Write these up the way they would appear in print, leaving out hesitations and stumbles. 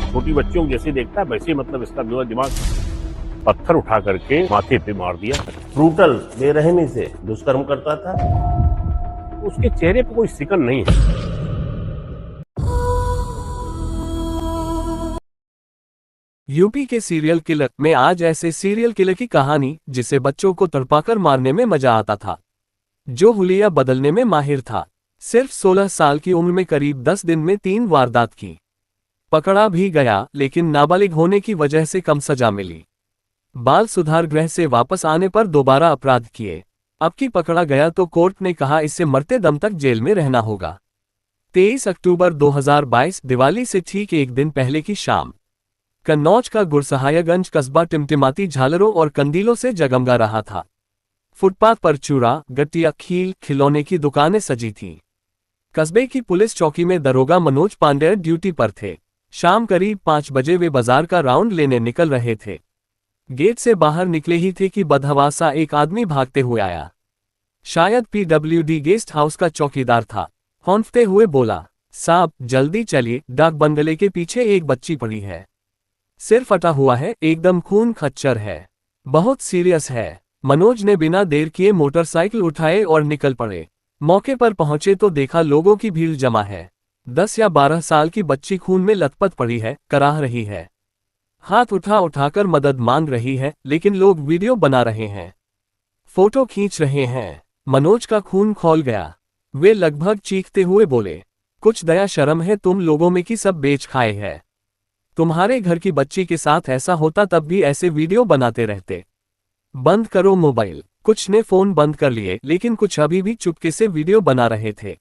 छोटी बच्चियों को जैसे देखता है वैसे मतलब इसका जो है दिमाग पत्थर उठा करके माथे पे मार दिया। ब्रूटल बेरहमी से दुष्कर्म करता था। उसके चेहरे पे कोई सिकन नहीं है। यूपी के सीरियल किलर में आज ऐसे सीरियल किलर की कहानी जिसे बच्चों को तड़पाकर मारने में मजा आता था, जो हुलिया बदलने में माहिर था। सिर्फ 16 साल की उम्र में करीब 10 दिन में 3 वारदात की। पकड़ा भी गया, लेकिन नाबालिग होने की वजह से कम सजा मिली। बाल सुधार गृह से वापस आने पर दोबारा अपराध किए। अब की पकड़ा गया तो कोर्ट ने कहा इसे मरते दम तक जेल में रहना होगा। 23 अक्टूबर 2022 दिवाली से ठीक एक दिन पहले की शाम कन्नौज का गुरसहायागंज कस्बा टिमटिमाती झालरों और कंदीलों से जगमगा रहा था। फुटपाथ पर चूड़ा, गट्टिया, खील, खिलौने की दुकानें सजी थीं। कस्बे की पुलिस चौकी में दरोगा मनोज पांडेय ड्यूटी पर थे। शाम करीब 5 बजे वे बाजार का राउंड लेने निकल रहे थे। गेट से बाहर निकले ही थे कि बदहवासा एक आदमी भागते हुए आया। शायद PWD गेस्ट हाउस का चौकीदार था। हौंफते हुए बोला, साहब जल्दी चलिए, डाक बंगले के पीछे एक बच्ची पड़ी है। सिर फटा हुआ है, एकदम खून खच्चर है, बहुत सीरियस है। मनोज ने बिना देर किए मोटरसाइकिल उठाए और निकल पड़े। मौके पर पहुंचे तो देखा लोगों की भीड़ जमा है। 10 या 12 साल की बच्ची खून में लथपथ पड़ी है, कराह रही है, हाथ उठाकर मदद मांग रही है, लेकिन लोग वीडियो बना रहे हैं, फोटो खींच रहे हैं। मनोज का खून खौल गया। वे लगभग चीखते हुए बोले, कुछ दया शर्म है तुम लोगों में कि सब बेच खाए है। तुम्हारे घर की बच्ची के साथ ऐसा होता तब भी ऐसे वीडियो बनाते रहते। बंद करो मोबाइल। कुछ ने फोन बंद कर लिए, लेकिन कुछ अभी भी चुपके से वीडियो बना रहे थे।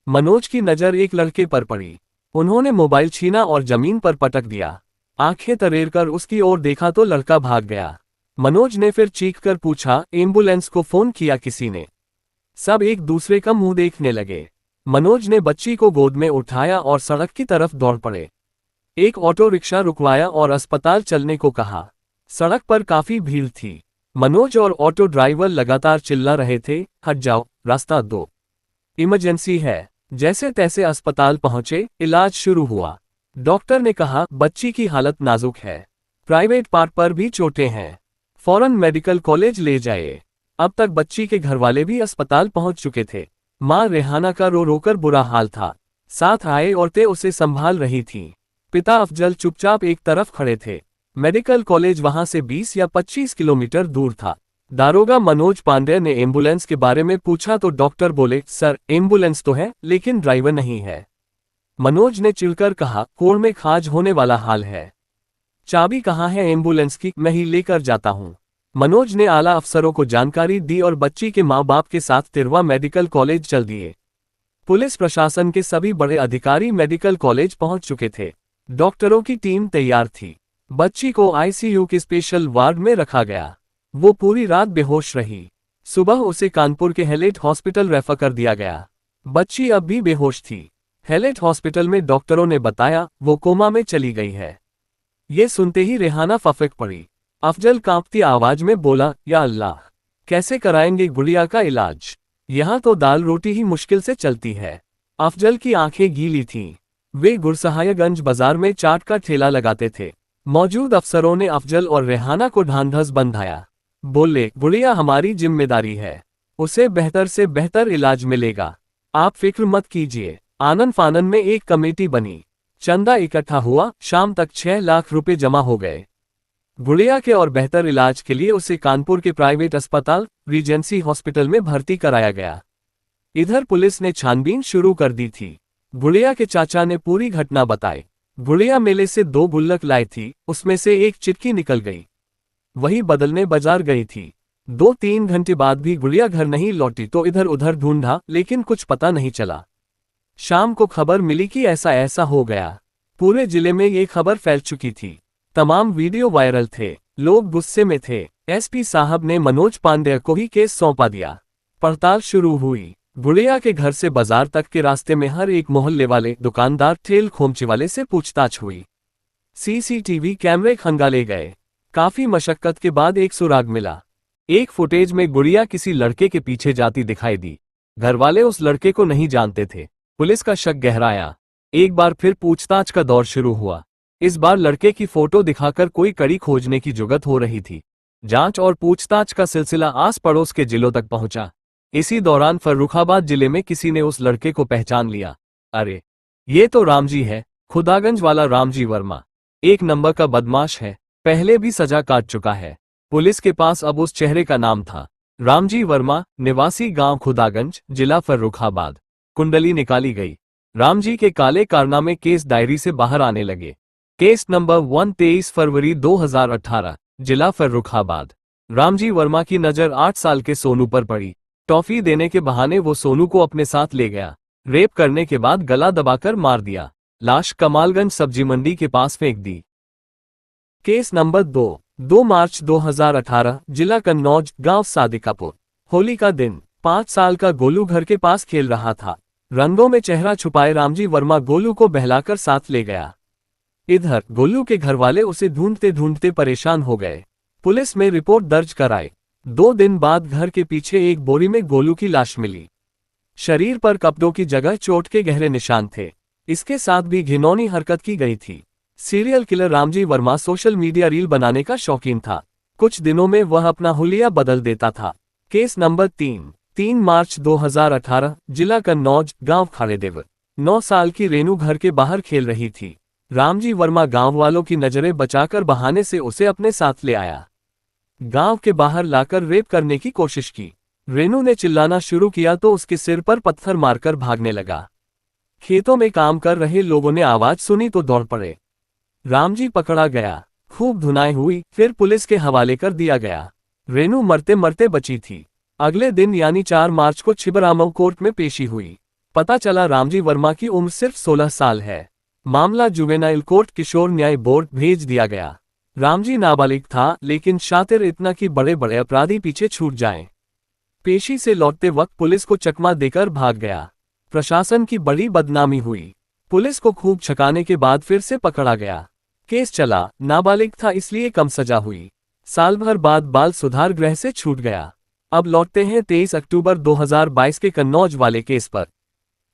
मनोज की नजर एक लड़के पर पड़ी। उन्होंने मोबाइल छीना और जमीन पर पटक दिया। आंखें तरेर कर उसकी ओर देखा तो लड़का भाग गया। मनोज ने फिर चीखकर पूछा, एम्बुलेंस को फोन किया किसी ने? सब एक दूसरे का मुंह देखने लगे। मनोज ने बच्ची को गोद में उठाया और सड़क की तरफ दौड़ पड़े। एक ऑटो रिक्शा रुकवाया और अस्पताल चलने को कहा। सड़क पर काफी भीड़ थी। मनोज और ऑटो ड्राइवर लगातार चिल्ला रहे थे, हट जाओ, रास्ता दो, इमरजेंसी है। जैसे तैसे अस्पताल पहुंचे, इलाज शुरू हुआ। डॉक्टर ने कहा, बच्ची की हालत नाजुक है, प्राइवेट पार्ट पर भी चोटें हैं, फौरन मेडिकल कॉलेज ले जाए। अब तक बच्ची के घरवाले भी अस्पताल पहुंच चुके थे। मां रेहाना का रो रोकर बुरा हाल था। साथ आए औरतें उसे संभाल रही थीं। पिता अफजल चुपचाप एक तरफ खड़े थे। मेडिकल कॉलेज वहां से 20 या 25 किलोमीटर दूर था। दारोगा मनोज पांडेय ने एम्बुलेंस के बारे में पूछा तो डॉक्टर बोले, सर एम्बुलेंस तो है लेकिन ड्राइवर नहीं है। मनोज ने चिढ़कर कहा, कोर्ट में खाज होने वाला हाल है। चाबी कहाँ है एम्बुलेंस की, मैं ही लेकर जाता हूँ। मनोज ने आला अफसरों को जानकारी दी और बच्ची के माँ बाप के साथ तिरवा मेडिकल कॉलेज चल दिए। पुलिस प्रशासन के सभी बड़े अधिकारी मेडिकल कॉलेज पहुंच चुके थे। डॉक्टरों की टीम तैयार थी। बच्ची को ICU के स्पेशल वार्ड में रखा गया। वो पूरी रात बेहोश रही। सुबह उसे कानपुर के हेलेट हॉस्पिटल रेफर कर दिया गया। बच्ची अब भी बेहोश थी। हेलेट हॉस्पिटल में डॉक्टरों ने बताया वो कोमा में चली गई है। ये सुनते ही रेहाना फफक पड़ी। अफजल कांपती आवाज में बोला, या अल्लाह, कैसे कराएंगे गुड़िया का इलाज? यहाँ तो दाल रोटी ही मुश्किल से चलती है। अफजल की आंखें गीली थीं। वे गुरसहायागंज बाजार में चाट का ठेला लगाते थे। मौजूद अफसरों ने अफजल और रेहाना को ढांढस बंधाया। बोले, गुड़िया हमारी जिम्मेदारी है, उसे बेहतर से बेहतर इलाज मिलेगा, आप फिक्र मत कीजिए। आनन फानन में एक कमेटी बनी। चंदा इकट्ठा हुआ। शाम तक 6 लाख रुपए जमा हो गए। गुड़िया के और बेहतर इलाज के लिए उसे कानपुर के प्राइवेट अस्पताल रीजेंसी हॉस्पिटल में भर्ती कराया गया। इधर पुलिस ने छानबीन शुरू कर दी थी। गुड़िया के चाचा ने पूरी घटना बताई। गुड़िया मेले से 2 गुल्लक लाई थी, उसमें से एक चिटकी निकल गई, वही बदलने बाजार गई थी। 2-3 घंटे बाद भी गुड़िया घर नहीं लौटी तो इधर उधर ढूंढा, लेकिन कुछ पता नहीं चला। शाम को खबर मिली कि ऐसा ऐसा हो गया। पूरे जिले में ये खबर फैल चुकी थी। तमाम वीडियो वायरल थे। लोग गुस्से में थे। SP साहब ने मनोज पांडेय को ही केस सौंपा दिया। पड़ताल शुरू हुई। गुड़िया के घर से बाजार तक के रास्ते में हर एक मोहल्ले वाले, दुकानदार, ठेल खोमचे वाले से पूछताछ हुई। CCTV कैमरे खंगाले गए। काफी मशक्कत के बाद एक सुराग मिला। एक फुटेज में गुड़िया किसी लड़के के पीछे जाती दिखाई दी। घरवाले उस लड़के को नहीं जानते थे। पुलिस का शक गहराया। एक बार फिर पूछताछ का दौर शुरू हुआ। इस बार लड़के की फोटो दिखाकर कोई कड़ी खोजने की जुगत हो रही थी। जांच और पूछताछ का सिलसिला आस पड़ोस के जिलों तक पहुंचा। इसी दौरान फर्रुखाबाद जिले में किसी ने उस लड़के को पहचान लिया। अरे, ये तो रामजी है, खुदागंज वाला रामजी वर्मा। एक नंबर का बदमाश है, पहले भी सजा काट चुका है। पुलिस के पास अब उस चेहरे का नाम था, रामजी वर्मा, निवासी गांव खुदागंज, जिला फर्रुखाबाद। कुंडली निकाली गई। रामजी के काले कारनामे केस डायरी से बाहर आने लगे। केस नंबर 1 23 फरवरी 2018, जिला फर्रुखाबाद। रामजी वर्मा की नजर 8 साल के सोनू पर पड़ी। टॉफी देने के बहाने वो सोनू को अपने साथ ले गया। रेप करने के बाद गला दबाकर मार दिया। लाश कमालगंज सब्जी मंडी के पास फेंक दी। केस नंबर 2 मार्च 2018, जिला कन्नौज, गांव सादिकापुर। होली का दिन। 5 साल का गोलू घर के पास खेल रहा था। रंगों में चेहरा छुपाए रामजी वर्मा गोलू को बहलाकर साथ ले गया। इधर गोलू के घरवाले उसे ढूंढते ढूंढते परेशान हो गए। पुलिस में रिपोर्ट दर्ज कराई। 2 दिन बाद घर के पीछे एक बोरी में गोलू की लाश मिली। शरीर पर कपड़ों की जगह चोट के गहरे निशान थे। इसके साथ भी घिनौनी हरकत की गई थी। Serial killer Ramji Verma social media reel बनाने का शौकीन था। कुछ दिनों में वह अपना हुलिया बदल देता था। केस नंबर 3 मार्च 2018, जिला कन्नौज, गांव खाड़ेदेव। 9 साल की रेनू घर के बाहर खेल रही थी। रामजी वर्मा गांव वालों की नजरें बचाकर बहाने से उसे अपने साथ ले आया। गांव के बाहर लाकर रेप करने की कोशिश की। रेनू ने चिल्लाना शुरू किया तो उसके सिर पर पत्थर मारकर भागने लगा। खेतों में काम कर रहे लोगों ने आवाज सुनी तो दौड़ पड़े। रामजी पकड़ा गया। खूब धुनाई हुई, फिर पुलिस के हवाले कर दिया गया। रेनू मरते मरते बची थी। अगले दिन यानी 4 मार्च को छिबरामऊ कोर्ट में पेशी हुई। पता चला रामजी वर्मा की उम्र सिर्फ 16 साल है। मामला जुवेनाइल कोर्ट किशोर न्याय बोर्ड भेज दिया गया। रामजी नाबालिग था, लेकिन शातिर इतना कि बड़े बड़े अपराधी पीछे छूट जाएं। पेशी से लौटते वक्त पुलिस को चकमा देकर भाग गया। प्रशासन की बड़ी बदनामी हुई। पुलिस को खूब छकाने के बाद फिर से पकड़ा गया। केस चला। नाबालिग था इसलिए कम सजा हुई। साल भर बाद बाल सुधार गृह से छूट गया। अब लौटते हैं 23 अक्टूबर 2022 के कन्नौज वाले केस पर।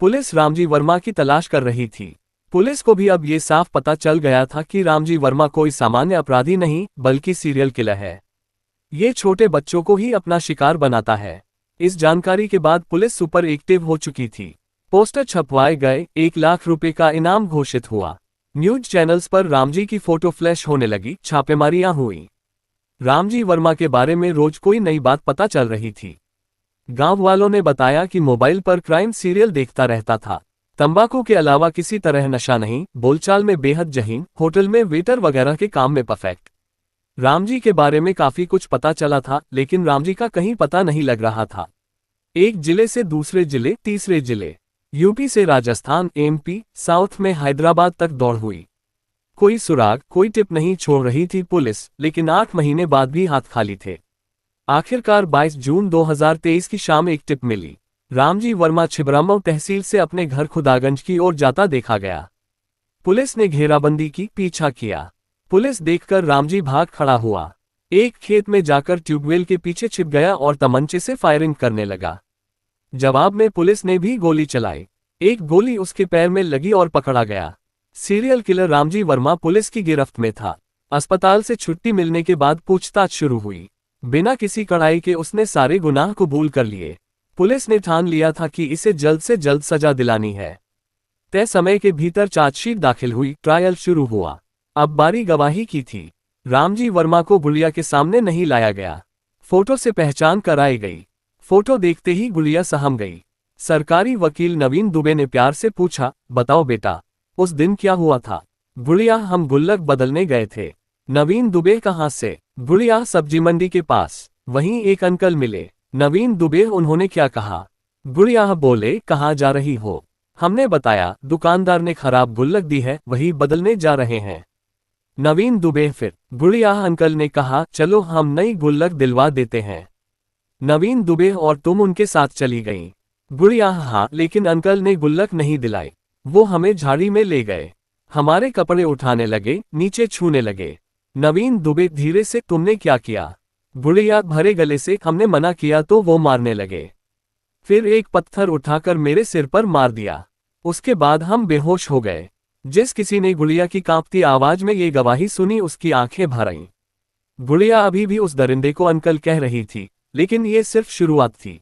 पुलिस रामजी वर्मा की तलाश कर रही थी। पुलिस को भी अब ये साफ पता चल गया था कि रामजी वर्मा कोई सामान्य अपराधी नहीं, बल्कि सीरियल किलर है। ये छोटे बच्चों को ही अपना शिकार बनाता है। इस जानकारी के बाद पुलिस सुपर एक्टिव हो चुकी थी। पोस्टर छपवाए गए, 1 लाख रुपए का इनाम घोषित हुआ। न्यूज चैनल्स पर रामजी की फोटो फ्लैश होने लगी, छापेमारियां हुई। रामजी वर्मा के बारे में रोज कोई नई बात पता चल रही थी। गांव वालों ने बताया कि मोबाइल पर क्राइम सीरियल देखता रहता था। तंबाकू के अलावा किसी तरह नशा नहीं, बोलचाल में बेहद जहीन, होटल में वेटर वगैरह के काम में परफेक्ट। रामजी के बारे में काफी कुछ पता चला था, लेकिन रामजी का कहीं पता नहीं लग रहा था। एक जिले से दूसरे जिले, तीसरे जिले, यूपी से राजस्थान, एमपी, साउथ में हैदराबाद तक दौड़ हुई। कोई सुराग, कोई टिप नहीं छोड़ रही थी पुलिस, लेकिन 8 महीने बाद भी हाथ खाली थे। आखिरकार 22 जून 2023 की शाम एक टिप मिली। रामजी वर्मा छिबरामऊ तहसील से अपने घर खुदागंज की ओर जाता देखा गया। पुलिस ने घेराबंदी की, पीछा किया। पुलिस देखकर रामजी भाग खड़ा हुआ। एक खेत में जाकर ट्यूबवेल के पीछे छिप गया और तमंचे से फायरिंग करने लगा। जवाब में पुलिस ने भी गोली चलाई। एक गोली उसके पैर में लगी और पकड़ा गया। Serial killer Ramji Verma police की गिरफ्त में था। अस्पताल से छुट्टी मिलने के बाद पूछताछ शुरू हुई। बिना किसी कड़ाई के उसने सारे गुनाह कबूल कर लिए। पुलिस ने ठान लिया था कि इसे जल्द से जल्द सजा दिलानी है। तय समय के भीतर चार्जशीट दाखिल हुई, ट्रायल शुरू हुआ। अब बारी गवाही की थी। रामजी वर्मा को गुड़िया के सामने नहीं लाया गया। फोटो से पहचान कराई गई। फोटो देखते ही गुड़िया सहम गई। सरकारी वकील नवीन दुबे ने प्यार से पूछा, बताओ बेटा, उस दिन क्या हुआ था? गुड़िया, हम गुल्लक बदलने गए थे। नवीन दुबे, कहाँ से? गुड़िया, सब्जी मंडी के पास, वहीं एक अंकल मिले। नवीन दुबे, उन्होंने क्या कहा? गुड़िया बोले, कहाँ जा रही हो? हमने बताया, दुकानदार ने खराब गुल्लक दी है, वही बदलने जा रहे हैं। नवीन दुबे, फिर? गुड़िया, अंकल ने कहा, चलो हम नई गुल्लक दिलवा देते हैं। नवीन दुबे, और तुम उनके साथ चली गईं? गुड़िया, हाँ, लेकिन अंकल ने गुल्लक नहीं दिलाई। वो हमें झाड़ी में ले गए। हमारे कपड़े उठाने लगे, नीचे छूने लगे। नवीन दुबे, धीरे से, तुमने क्या किया? गुड़िया, भरे गले से, हमने मना किया तो वो मारने लगे। फिर एक पत्थर उठाकर मेरे सिर पर मार दिया। उसके बाद हम बेहोश हो गए। जिस किसी ने गुड़िया की कांपती आवाज में ये गवाही सुनी उसकी आंखें भर आईं। गुड़िया अभी भी उस दरिंदे को अंकल कह रही थी, लेकिन ये सिर्फ शुरुआत थी।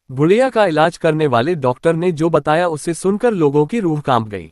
गुड़िया का इलाज करने वाले डॉक्टर ने जो बताया उसे सुनकर लोगों की रूह कांप गई।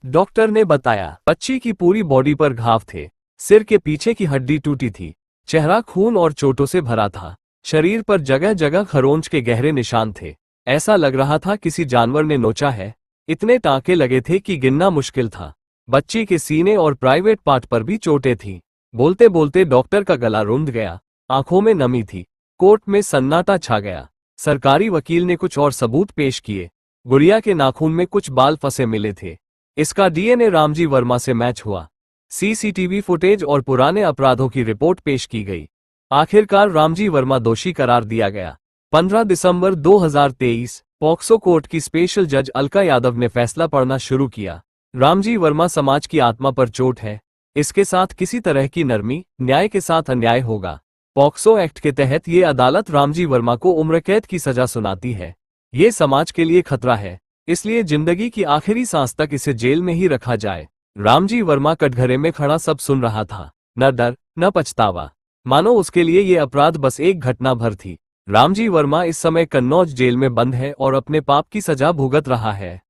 डॉक्टर ने बताया, बच्ची की पूरी बॉडी पर घाव थे, सिर के पीछे की हड्डी टूटी थी, चेहरा खून और चोटों से भरा था, शरीर पर जगह जगह खरोंच के गहरे निशान थे। ऐसा लग रहा था किसी जानवर ने नोचा है। इतने टांके लगे थे कि गिनना मुश्किल था। बच्ची के सीने और प्राइवेट पार्ट पर भी चोटें थीं। बोलते बोलते डॉक्टर का गला रुंध गया, आंखों में नमी थी। कोर्ट में सन्नाटा छा गया। सरकारी वकील ने कुछ और सबूत पेश किए। गुड़िया के नाखून में कुछ बाल फंसे मिले थे। इसका डीएनए रामजी वर्मा से मैच हुआ। सीसीटीवी फुटेज और पुराने अपराधों की रिपोर्ट पेश की गई। आखिरकार रामजी वर्मा दोषी करार दिया गया। 15 दिसंबर 2023 पॉक्सो कोर्ट की स्पेशल जज अलका यादव ने फैसला पढ़ना शुरू किया। रामजी वर्मा समाज की आत्मा पर चोट है। इसके साथ किसी तरह की नरमी, न्याय के साथ अन्याय होगा। पॉक्सो एक्ट के तहत ये अदालत रामजी वर्मा को उम्र कैद की सजा सुनाती है। ये समाज के लिए खतरा है, इसलिए जिंदगी की आखिरी सांस तक इसे जेल में ही रखा जाए। रामजी वर्मा कटघरे में खड़ा सब सुन रहा था, न डर न पछतावा, मानो उसके लिए ये अपराध बस एक घटना भर थी। रामजी वर्मा इस समय कन्नौज जेल में बंद है और अपने पाप की सजा भुगत रहा है।